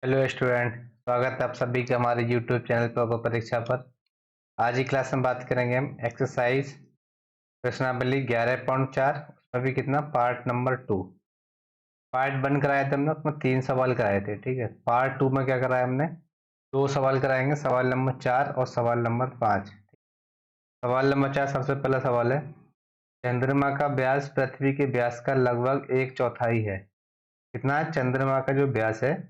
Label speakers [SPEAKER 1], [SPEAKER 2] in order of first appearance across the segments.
[SPEAKER 1] Hello student. स्वागत है आप सभी का हमारे यूट्यूब चैनल पर परीक्षा पर। आज की क्लास में बात करेंगे हम एक्सरसाइज प्रश्नावली 11.4, उसमें भी कितना पार्ट नंबर 2। पार्ट 1 कराया था हमने, उसमें 3 सवाल कराए थे। ठीक है, पार्ट 2 में क्या कराया हमने, 2 सवाल कराएंगे, सवाल नंबर 4 और सवाल नंबर 5। सवाल नंबर 4 सबसे पहला सवाल है, चंद्रमा का व्यास पृथ्वी के व्यास का लगभग एक चौथाई है। कितना है? चंद्रमा का जो व्यास है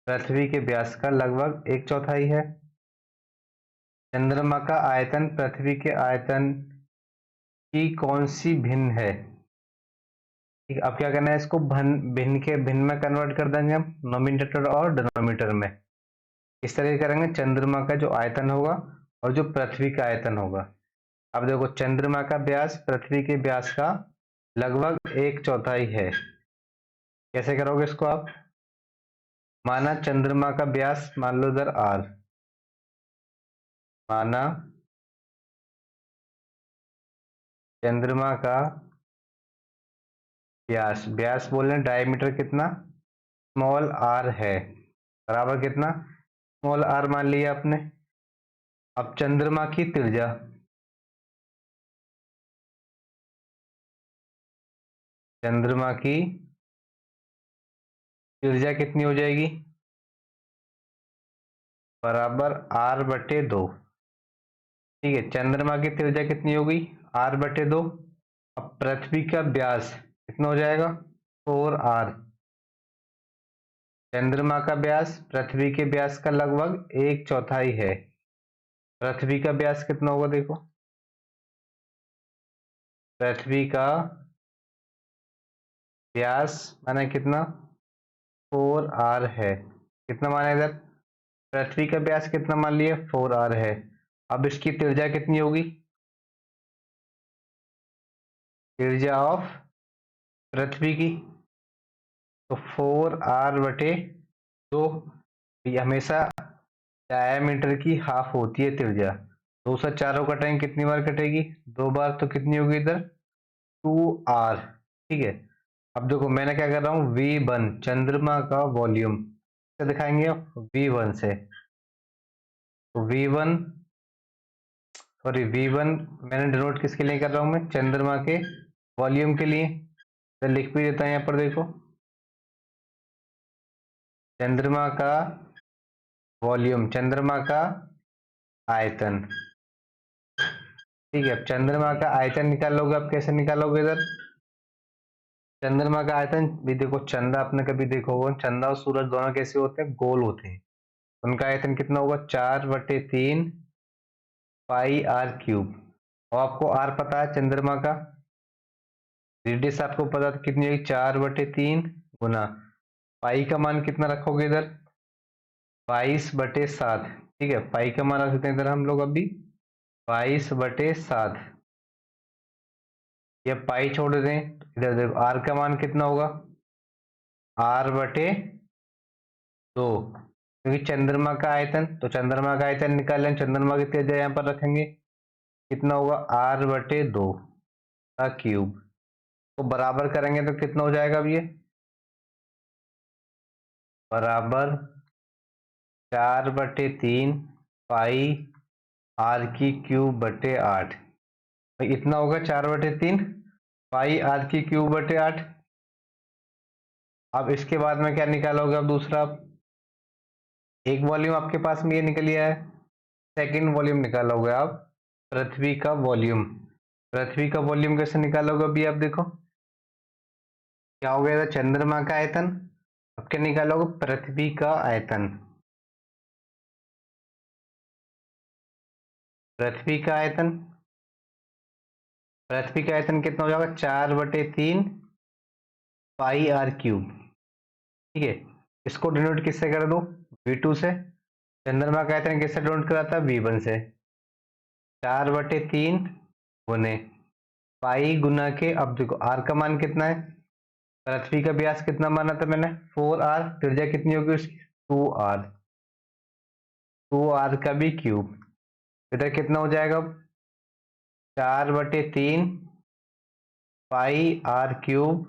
[SPEAKER 1] पृथ्वी के व्यास का लगभग एक चौथाई है। चंद्रमा का आयतन पृथ्वी के आयतन की कौन सी भिन्न है? ठीक, अब क्या करना है, इसको भिन्न के भिन्न में कन्वर्ट कर देंगे हम, नोमिनेटर और डिनोमिनेटर में। इस तरह करेंगे, चंद्रमा का जो आयतन होगा और जो पृथ्वी का आयतन होगा। अब देखो, चंद्रमा का व्यास पृथ्वी के व्यास का लगभग एक चौथाई है। कैसे करोगे इसको आप? माना चंद्रमा का व्यास मान लो इधर आर, माना चंद्रमा का व्यास, व्यास बोल रहे हैं, डायमीटर कितना स्मॉल आर है, बराबर कितना स्मॉल आर मान लिया आपने। अब चंद्रमा की त्रिज्या, चंद्रमा की त्रिज्या कितनी हो जाएगी? बराबर आर बटे दो। ठीक है, चंद्रमा की त्रिज्या कितनी होगी? आर बटे दो। अब पृथ्वी का व्यास कितना हो जाएगा? 4r। चंद्रमा का व्यास पृथ्वी के व्यास का लगभग एक चौथाई है। पृथ्वी का व्यास कितना होगा देखो, पृथ्वी का व्यास माने कितना 4r है। कितना माना इधर? पृथ्वी का व्यास कितना मान लिया? 4r है। अब इसकी त्रिज्या कितनी होगी? त्रिज्या ऑफ पृथ्वी की, तो 4r बटे दो। ये हमेशा डायमीटर की हाफ होती है त्रिज्या। 2 से 4 कटेंगे, कितनी बार कटेगी? 2 बार, तो कितनी होगी इधर? 2r। ठीक है, अब देखो मैंने क्या कर रहा हूँ, V1 चंद्रमा का वॉल्यूम से दिखाएंगे, V1 से। तो V1 सॉरी V1 मैंने डिनोट किसके लिए कर रहा हूँ, मैं चंद्रमा के वॉल्यूम के लिए। तो लिख भी देता है यहाँ पर देखो, चंद्रमा का वॉल्यूम, चंद्रमा का आयतन। ठीक है, अब चंद्रमा का आयतन निकालोगे, आप कैसे निकालोगे इधर? चंद्रमा का आयतन भी देखो, चंद्र आपने कभी देखो होगा, चंद्र और सूरज दोनों कैसे होते हैं? गोल होते हैं। उनका आयतन कितना होगा? 4/3 पाई आर क्यूब। और आपको आर पता है चंद्रमा का, रेडियस आपको पता था कितनी होगी? 4/3 गुना पाई का मान कितना रखोगे इधर? 22/7। ठीक है, पाई का मान रख देते हैं इधर हम लोग अभी 22/7। ये पाई छोड़ दें, इधर देखो आर का मान कितना होगा? r/2, क्योंकि चंद्रमा का आयतन, तो चंद्रमा का आयतन निकाल लें, चंद्रमा की त्रिज्या यहाँ पर रखेंगे, कितना होगा? r/2 का क्यूब। तो बराबर करेंगे तो कितना हो जाएगा अब ये? बराबर 4/3 पाई आर की क्यूब बटे 8। तो इतना होगा 4/3 पाई आर की क्यूब बटे 8। अब इसके बाद में क्या निकालोगे? अब दूसरा, एक वॉल्यूम आपके पास में ये निकल गया है, सेकंड वॉल्यूम निकालोगे आप, पृथ्वी का वॉल्यूम। पृथ्वी का वॉल्यूम कैसे निकालोगे अभी आप देखो, क्या हो गया? चंद्रमा का आयतन, अब क्या निकालोगे? पृथ्वी का आयतन। पृथ्वी का आयतन, पृथ्वी का आयतन कितना हो जाएगा? 4/3 पाई आर क्यूब। ठीक है, इसको डिनोट किससे कर दो? V2 से। चंद्रमा का आयतन किससे डिनोट करा था? V1 से। 4/3 गुने पाई गुना के, अब देखो आर का मान कितना है? पृथ्वी का व्यास कितना माना था मैंने? 4r। त्रिज्या कितनी होगी उसकी? 2r। 2r का भी क्यूब। इधर कितना हो जाएगा अब? 4/3 पाई आर क्यूब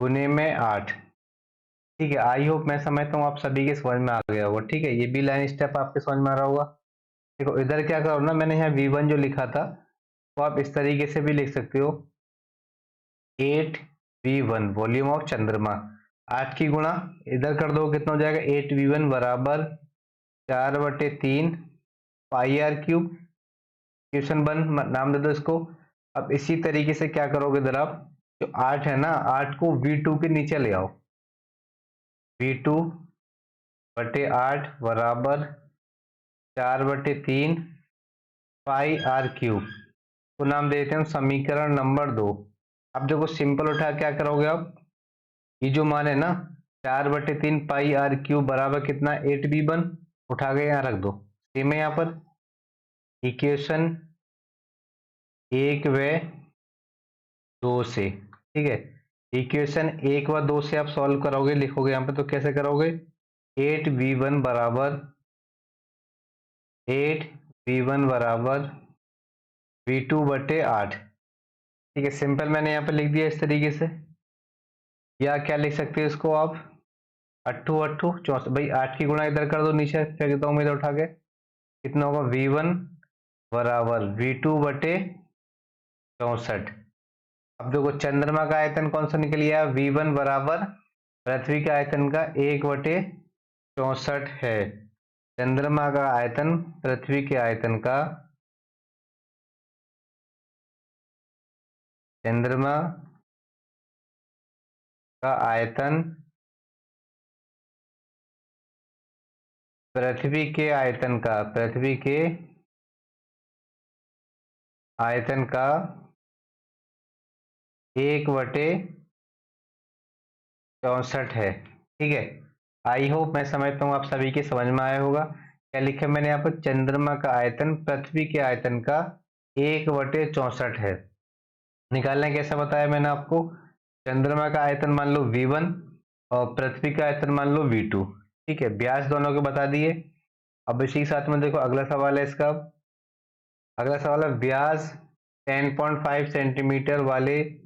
[SPEAKER 1] गुने में 8। ठीक है, आई होप मैं समझता हूँ आप सभी के समझ में आ गया होगा। ठीक है, ये भी लाइन स्टेप आपके समझ में आ रहा होगा। देखो इधर क्या करो ना, मैंने यहाँ V1 जो लिखा था तो आप इस तरीके से भी लिख सकते हो, 8V1 वॉल्यूम ऑफ चंद्रमा। 8 की गुणा इधर कर दो, कितना हो जाएगा, 8V1 बराबर 4/3 पाई आर क्यूब। क्वेश्चन 1 नाम दे दो इसको। अब इसी तरीके से क्या करोगे इधर आप, जो 8 है ना, 8 को V2 के नीचे ले आओ। V2/8 बराबर 4/3 पाई आर क्यूब को नाम देते हैं समीकरण नंबर 2। अब देखो सिंपल उठा क्या करोगे आप, ये जो मान है ना 4/3 पाई आर क्यूब बराबर कितना, 8V1, उठा के यहाँ रख दो। सेम है यहाँ पर इक्वेशन 1 व 2 से। ठीक है, इक्वेशन 1 व 2 से आप सॉल्व करोगे, लिखोगे यहाँ पे तो कैसे करोगे, 8V1 बराबर 8V1 बराबर V2/8। ठीक है, सिंपल मैंने यहाँ पे लिख दिया इस तरीके से। या क्या लिख सकते हैं इसको आप, 8×8 भाई 8 की गुणा इधर कर दो, नीचे फेंक देता हूँ मैं इधर उठा के, कितना होगा, V1 बराबर V2/64। अब देखो चंद्रमा का आयतन कौन सा निकल गया, V1 बराबर पृथ्वी के आयतन का 1/64 है। चंद्रमा का आयतन पृथ्वी के आयतन का, चंद्रमा का आयतन पृथ्वी के आयतन का, पृथ्वी के आयतन का 1/64 है। ठीक है, आई होप मैं समझता हूँ आप सभी के समझ में आया होगा। क्या लिखा मैंने यहाँ पर, चंद्रमा का आयतन पृथ्वी के आयतन का 1/64 है। निकालना कैसे बताया मैंने आपको, चंद्रमा का आयतन मान लो V1 और पृथ्वी का आयतन मान लो V2। ठीक है, व्यास दोनों के बता दिए। अब इसी के साथ में देखो अगला सवाल है इसका, अगला सवाल है व्यास 10.5 सेंटीमीटर वाले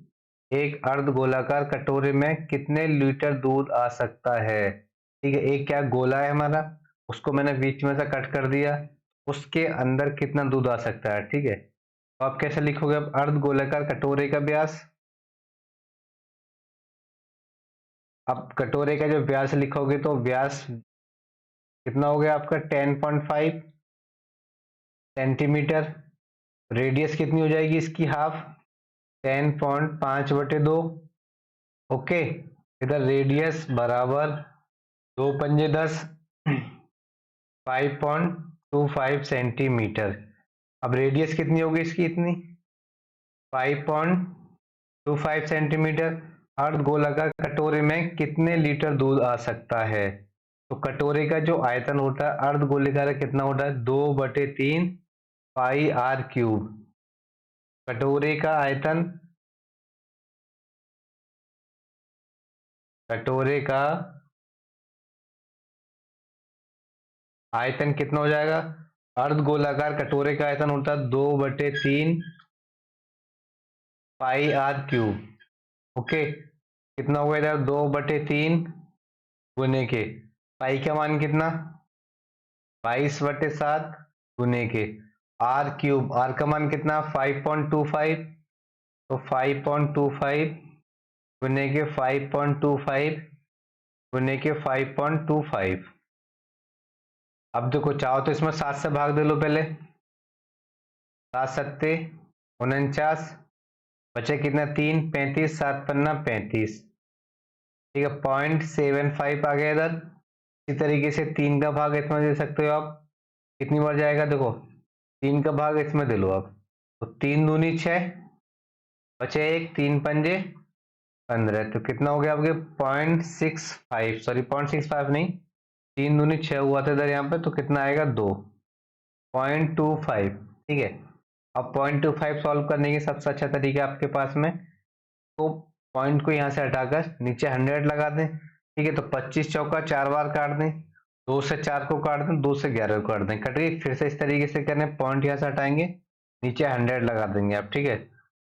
[SPEAKER 1] एक अर्ध गोलाकार कटोरे में कितने लीटर दूध आ सकता है। ठीक है, एक क्या गोला है हमारा, उसको मैंने बीच में से कट कर दिया, उसके अंदर कितना दूध आ सकता है। ठीक है, तो आप कैसे लिखोगे, अब अर्ध गोलाकार कटोरे का व्यास, अब कटोरे का जो व्यास लिखोगे तो व्यास कितना हो गया आपका, 10.5 सेंटीमीटर। रेडियस कितनी हो जाएगी इसकी, हाफ, 10.5/2। ओके, इधर रेडियस बराबर 2×5 = 10, 5.25 सेंटीमीटर। अब रेडियस कितनी होगी इसकी, इतनी 5.25 सेंटीमीटर। अर्ध गोलाकार कटोरे में कितने लीटर दूध आ सकता है। तो कटोरे का जो आयतन होता है अर्ध गोलाकार कितना होता है, 2/3 पाई आर क्यूब। कटोरे का आयतन, कटोरे का आयतन कितना हो जाएगा, अर्ध गोलाकार कटोरे का आयतन होता है 2/3 पाई आर क्यूब। ओके, कितना हो गया इधर, 2/3 गुने के पाई का मान कितना, 22/7 गुने के आर क्यूब, आर का मान कितना 5.25, तो 5.25 गुने के 5.25 गुने के 5.25। अब देखो चाहो तो इसमें 7 से भाग दे लो पहले, 7×7 = 49, बचे कितना 3, 35, 7×5 = 35। ठीक है, 0.75 आ गया इधर। इसी तरीके से 3 का भाग इसमें दे सकते हो आप, कितनी बार जाएगा, देखो 3 का भाग इसमें दे लो आप, तो 3×2 = 6, बचे 1, 3×5 = 15, तो कितना हो गया आपके 0.65, सॉरी 0.65 नहीं, 3×2 = 6 हुआ था इधर यहाँ पे, तो कितना आएगा 2.25। ठीक है, अब 0.25 सॉल्व करने की सबसे अच्छा तरीका आपके पास में, तो पॉइंट को यहाँ से हटाकर नीचे 100 लगा दें। ठीक है, तो 25 चौका 4 बार काट दें, 2 से 4 को काट दें, 2 से 11 को काट दें, कट गई। फिर से इस तरीके से करें, पॉइंट यहाँ से हटाएंगे, नीचे 100 लगा देंगे आप। ठीक है,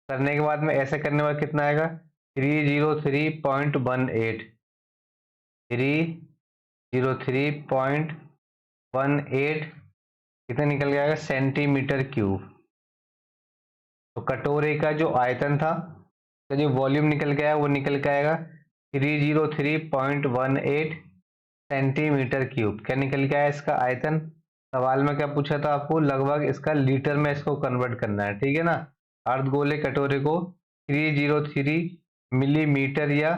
[SPEAKER 1] करने के बाद में ऐसे करने में कितना आएगा, 303.18। 303.18 कितना निकल के आएगा सेंटीमीटर क्यूब। तो कटोरे का जो आयतन था, तो जो वॉल्यूम निकल के आया वो निकल के आएगा 303.18 सेंटीमीटर क्यूब। क्या निकल के आया इसका आयतन? सवाल में क्या पूछा था आपको, लगभग इसका लीटर में इसको कन्वर्ट करना है, ठीक है ना। अर्धगोले कटोरे को 303 मिलीमीटर या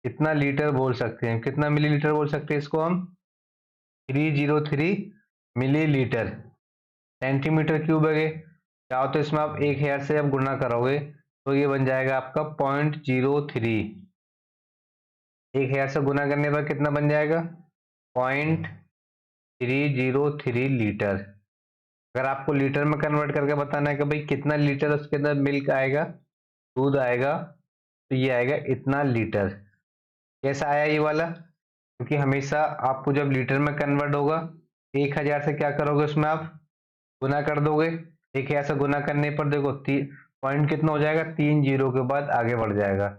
[SPEAKER 1] कितना लीटर बोल सकते हैं, कितना मिलीलीटर बोल सकते हैं इसको हम, 303 मिलीलीटर। सेंटीमीटर क्यूब है, चाहो तो इसमें आप 1000 से जब गुणा करोगे तो ये बन जाएगा आपका 0.03। 1000 से गुणा करने पर कितना बन जाएगा 0.303 लीटर। अगर आपको लीटर में कन्वर्ट करके बताना है कि भाई कितना लीटर उसके अंदर मिल्क आएगा, दूध आएगा, तो ये आएगा इतना लीटर। कैसा आया ये वाला, क्योंकि हमेशा आपको जब लीटर में कन्वर्ट होगा 1000 से क्या करोगे उसमें आप गुना कर दोगे। 1000 से गुना करने पर देखो पॉइंट कितना हो जाएगा, 3 जीरो के बाद आगे बढ़ जाएगा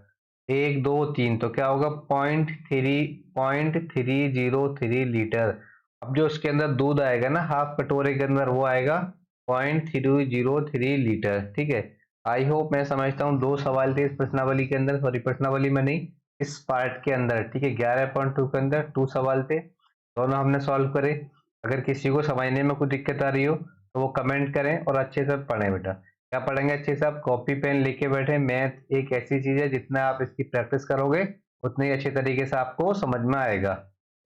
[SPEAKER 1] 1 2 3, तो क्या होगा 0.303 लीटर। अब जो उसके अंदर दूध आएगा ना हाफ कटोरे के अंदर, वो आएगा 0.303 लीटर, ठीक है। आई होप, मैं समझता हूँ 2 सवाल थे इस प्रश्नावली के अंदर, सॉरी प्रश्नावली में नहीं, इस पार्ट के अंदर, ठीक है। 11.2 के अंदर 2 सवाल थे, दोनों हमने सॉल्व करे। अगर किसी को समझने में कोई दिक्कत आ रही हो तो वो कमेंट करें और अच्छे से पढ़ें बेटा। क्या पढ़ेंगे अच्छे से, आप कॉपी पेन लेके बैठे। मैथ एक ऐसी चीज है जितना आप इसकी प्रैक्टिस करोगे उतने ही अच्छे तरीके से आपको समझ में आएगा,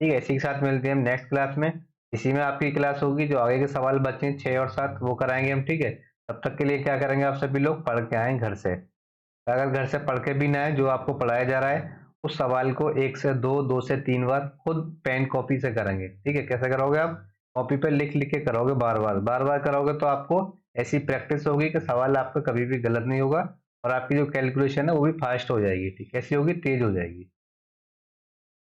[SPEAKER 1] ठीक है। इसी के साथ मिलते हैं हम नेक्स्ट क्लास में। इसी में आपकी क्लास होगी, जो आगे के सवाल बचे 6 और 7 वो कराएंगे हम, ठीक है। तब तक के लिए क्या करेंगे, आप सभी लोग पढ़ के आए घर से। अगर घर से पढ़ के भी ना आए, जो आपको पढ़ाया जा रहा है उस सवाल को 1 से 2, 2 से 3 बार खुद पेन कॉपी से करेंगे, ठीक है। कैसे करोगे आप, कॉपी पे लिख लिख के करोगे, बार बार करोगे तो आपको ऐसी प्रैक्टिस होगी कि सवाल आपका कभी भी गलत नहीं होगा और आपकी जो कैलकुलेशन है वो भी फास्ट हो जाएगी, ठीक, कैसी होगी, तेज हो जाएगी।